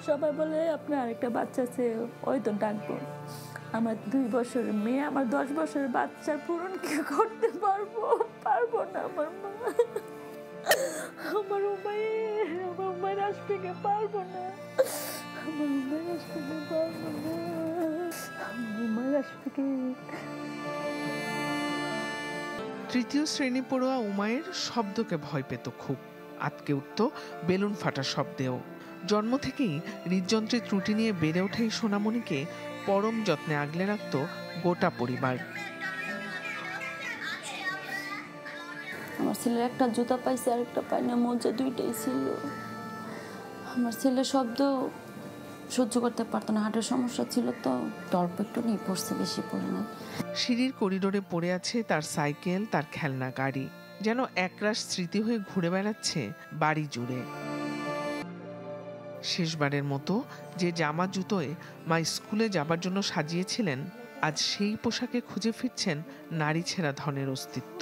সবাই বলে আপনার আরেকটা বাচ্চা আছে, ওই তো ডাকবো। আমার 2 বছরের মেয়ে, আমার 10 বছরের বাচ্চার পূরণ কি করতে পারবো না। আমার মা, আমার উমায়ের আসবে কে, পারবো না। আমার উমায়ের আসবে কে, পারবো না। আমার উমায়ের আসবে কে। তৃতীয় শ্রেণী পড়ুয়া উমায়ের শব্দকে ভয় পেত খুব, আটকে উঠত বেলুন ফাটার শব্দেও। জন্ম থেকেই হৃদযন্ত্রের ত্রুটি নিয়ে বেড়ে ওঠে এই সোনামণিকে পরম যত্নে আগলে রাখত গোটা পরিবার। আমার ছেলের একটা জুতা পাইছে, আরেকটা পাই না, মোজা 2টাই ছিল। আমার ছেলে শব্দ সহ্য করতে পারতো না, হার্টের সমস্যা ছিল, তো অল্প একটু নিয়ে পড়ছে, বেশি পড়ে না। সিঁড়ির করিডোরে পড়ে আছে তার সাইকেল, তার খেলনা গাড়ি, যেন একরাশ স্মৃতি হয়ে ঘুরে বেড়াচ্ছে বাড়ি জুড়ে। শেষবারের মতো যে জামা জুতোয় মা স্কুলে যাবার জন্য সাজিয়েছিলেন, আজ সেই পোশাকে খুঁজে ফিরছেন নারী ছেঁড়া ধনের অস্তিত্ব।